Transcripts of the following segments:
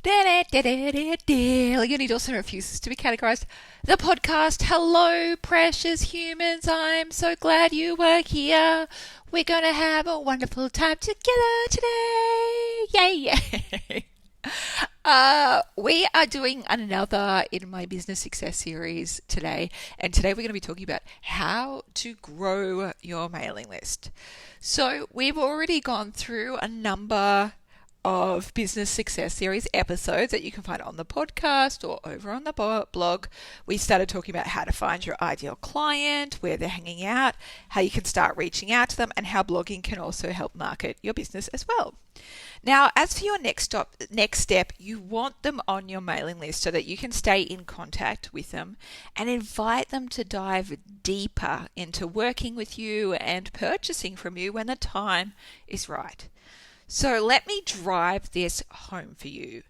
Leonie Dawson refuses to be categorized. The podcast. Hello, precious humans. I'm so glad you were here. We're going to have a wonderful time together today. Yay, yay. We are doing another In My Business Success series today. And today we're going to be talking about how to grow your mailing list. So we've already gone through a number of business success series episodes that you can find on the podcast or over on the blog. We started talking about how to find your ideal client, where they're hanging out, how you can start reaching out to them, and how blogging can also help market your business as well. Now, as for your next step, you want them on your mailing list so that you can stay in contact with them and invite them to dive deeper into working with you and purchasing from you when the time is right. So let me drive this home for you.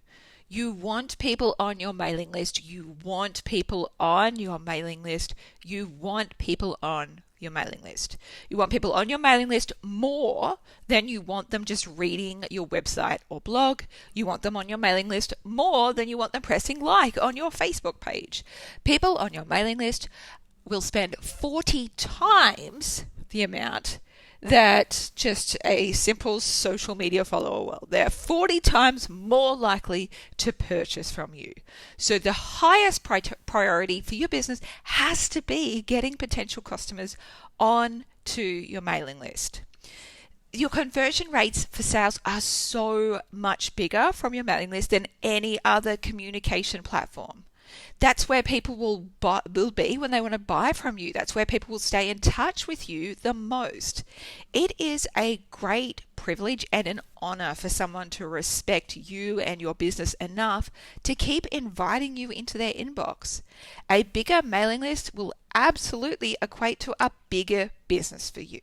You want people on your mailing list. You want people on your mailing list. You want people on your mailing list. You want people on your mailing list more than you want them just reading your website or blog. You want them on your mailing list more than you want them pressing like on your Facebook page. People on your mailing list will spend 40 times the amount that just a simple social media follower will. They're 40 times more likely to purchase from you. So the highest priority for your business has to be getting potential customers on to your mailing list. Your conversion rates for sales are so much bigger from your mailing list than any other communication platform. That's where people will be when they want to buy from you. That's where people will stay in touch with you the most. It is a great privilege and an honor for someone to respect you and your business enough to keep inviting you into their inbox. A bigger mailing list will absolutely equate to a bigger business for you.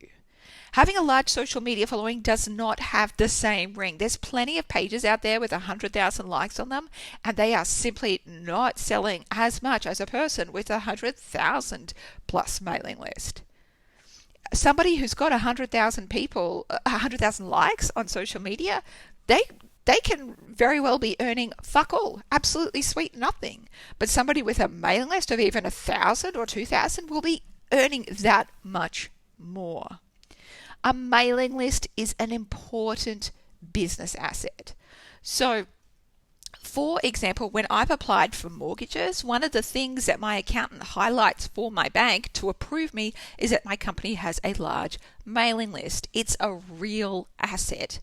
Having a large social media following does not have the same ring. There's plenty of pages out there with 100,000 likes on them, and they are simply not selling as much as a person with 100,000 plus mailing list. Somebody who's got 100,000 people, 100,000 likes on social media, they can very well be earning fuck all, absolutely sweet nothing. But somebody with a mailing list of even 1,000 or 2,000 will be earning that much more. A mailing list is an important business asset. So, for example, when I've applied for mortgages, one of the things that my accountant highlights for my bank to approve me is that my company has a large mailing list. It's a real asset.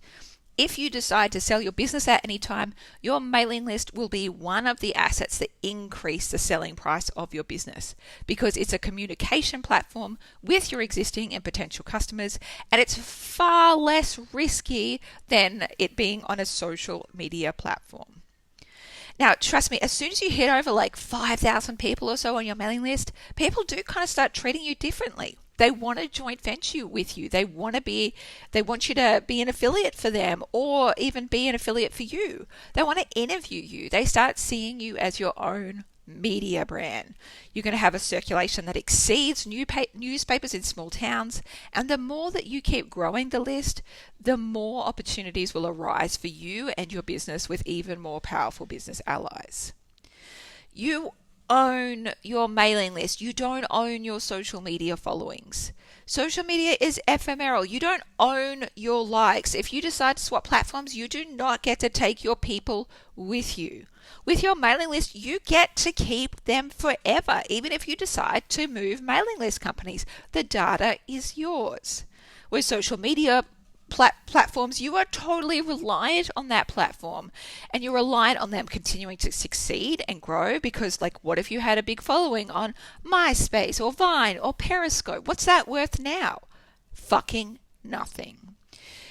If you decide to sell your business at any time, your mailing list will be one of the assets that increase the selling price of your business because it's a communication platform with your existing and potential customers, and it's far less risky than it being on a social media platform. Now, trust me, as soon as you hit over like 5,000 people or so on your mailing list, people do kind of start treating you differently. They want to joint venture with you. They want you to be an affiliate for them or even be an affiliate for you. They want to interview you. They start seeing you as your own media brand. You're going to have a circulation that exceeds newspapers in small towns. And the more that you keep growing the list, the more opportunities will arise for you and your business with even more powerful business allies. You own your mailing list. You don't own your social media followings. Social media is ephemeral. You don't own your likes. If you decide to swap platforms, you do not get to take your people with you. With your mailing list, you get to keep them forever, even if you decide to move mailing list companies. The data is yours. With social media platforms, you are totally reliant on that platform, and you're reliant on them continuing to succeed and grow because, like, what if you had a big following on MySpace or Vine or Periscope? What's that worth now? Fucking nothing.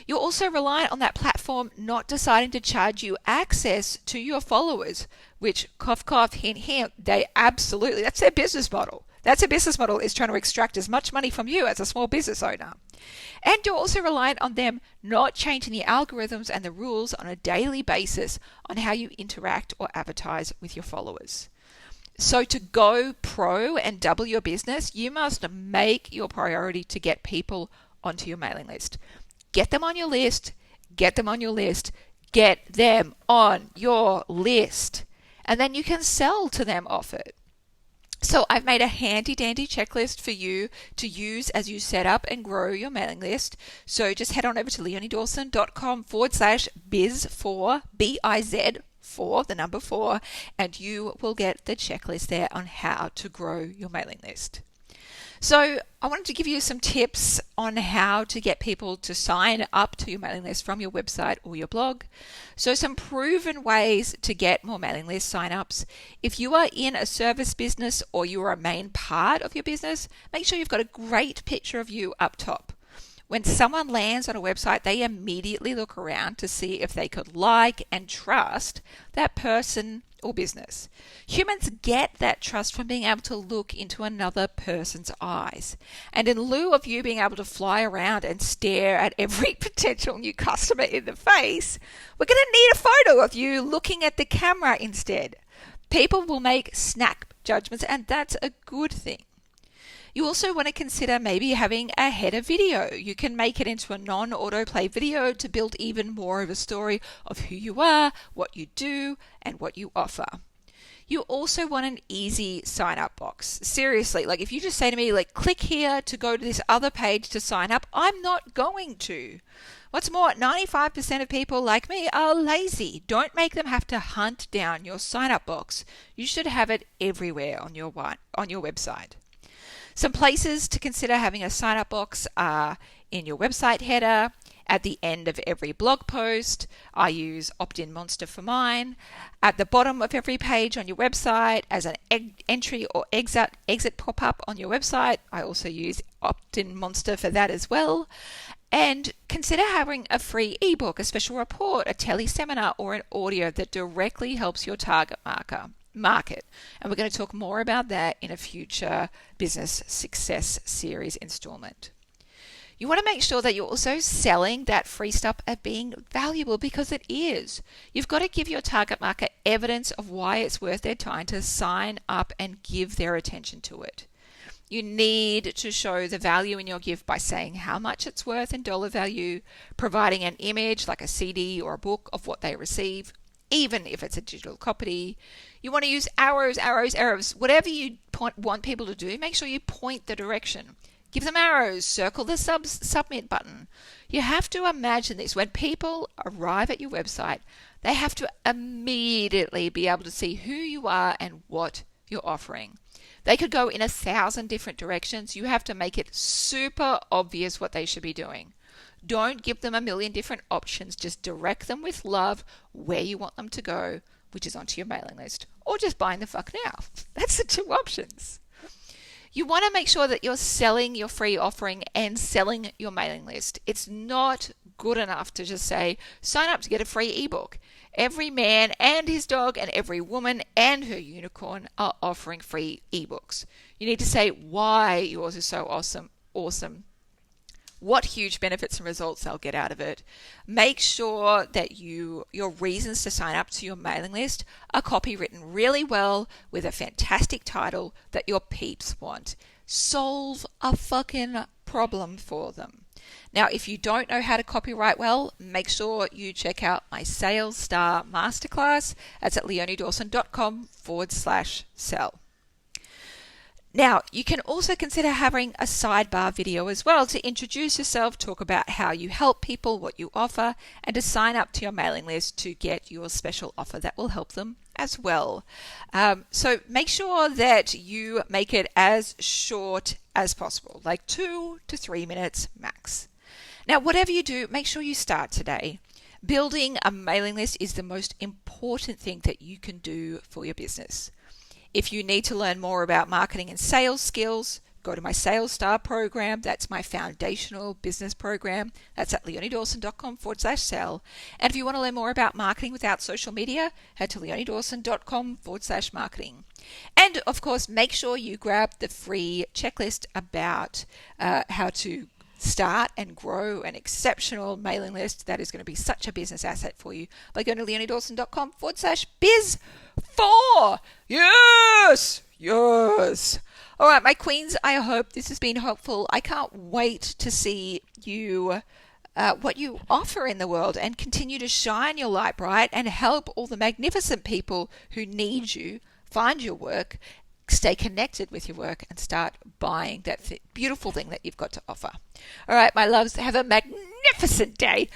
You're also reliant on that platform not deciding to charge you access to your followers, which, cough, cough, hint, hint, that's their business model. That's a business model, is trying to extract as much money from you as a small business owner. And you're also reliant on them not changing the algorithms and the rules on a daily basis on how you interact or advertise with your followers. So to go pro and double your business, you must make your priority to get people onto your mailing list. Get them on your list, get them on your list, Get them on your list, and then you can sell to them off it. So I've made a handy dandy checklist for you to use as you set up and grow your mailing list. So just head on over to leoniedawson.com/biz4, BIZ4, the number 4, and you will get the checklist there on how to grow your mailing list. So I wanted to give you some tips on how to get people to sign up to your mailing list from your website or your blog. So some proven ways to get more mailing list signups. If you are in a service business or you are a main part of your business, make sure you've got a great picture of you up top. When someone lands on a website, they immediately look around to see if they could like and trust that person or business. Humans get that trust from being able to look into another person's eyes. And in lieu of you being able to fly around and stare at every potential new customer in the face, we're going to need a photo of you looking at the camera instead. People will make snap judgments, and that's a good thing. You also want to consider maybe having a header video. You can make it into a non-autoplay video to build even more of a story of who you are, what you do, and what you offer. You also want an easy sign up box. Seriously, like if you just say to me, like, click here to go to this other page to sign up, I'm not going to. What's more, 95% of people like me are lazy. Don't make them have to hunt down your sign up box. You should have it everywhere on your website. Some places to consider having a sign-up box are in your website header, at the end of every blog post. I use Opt-in Monster for mine. At the bottom of every page on your website as an entry or exit pop-up on your website. I also use Opt-in Monster for that as well. And consider having a free ebook, a special report, a tele-seminar, or an audio that directly helps your target market. And we're going to talk more about that in a future Business Success Series installment. You want to make sure that you're also selling that free stuff at being valuable, because it is. You've got to give your target market evidence of why it's worth their time to sign up and give their attention to it. You need to show the value in your gift by saying how much it's worth in dollar value, providing an image like a CD or a book of what they receive, even if it's a digital copy. You want to use arrows. Whatever you want people to do, make sure you point the direction. Give them arrows, circle the submit button. You have to imagine this. When people arrive at your website, they have to immediately be able to see who you are and what you're offering. They could go in 1,000 different directions. You have to make it super obvious what they should be doing. Don't give them a million different options. Just direct them with love where you want them to go, which is onto your mailing list, or just buying the fuck now. That's the two options. You want to make sure that you're selling your free offering and selling your mailing list. It's not good enough to just say, sign up to get a free ebook. Every man and his dog and every woman and her unicorn are offering free ebooks. You need to say why yours is so awesome, what huge benefits and results they'll get out of it. Make sure that your reasons to sign up to your mailing list are copywritten really well with a fantastic title that your peeps want. Solve a fucking problem for them. Now, if you don't know how to copywrite well, make sure you check out my Sales Star Masterclass. That's at leoniedawson.com/sell. Now, you can also consider having a sidebar video as well to introduce yourself, talk about how you help people, what you offer, and to sign up to your mailing list to get your special offer that will help them as well. So make sure that you make it as short as possible, like 2 to 3 minutes max. Now, whatever you do, make sure you start today. Building a mailing list is the most important thing that you can do for your business. If you need to learn more about marketing and sales skills, go to my Sales Star program. That's my foundational business program. That's at leoniedawson.com/sell. And if you want to learn more about marketing without social media, head to leoniedawson.com/marketing. And of course, make sure you grab the free checklist about how to start and grow an exceptional mailing list that is going to be such a business asset for you by going to leoniedawson.com/biz4. Yes. All right, my queens, I hope this has been helpful. I can't wait to see you what you offer in the world, and continue to shine your light bright and help all the magnificent people who need you find your work, stay connected with your work, and start buying that beautiful thing that you've got to offer. All right, my loves, have a magnificent day.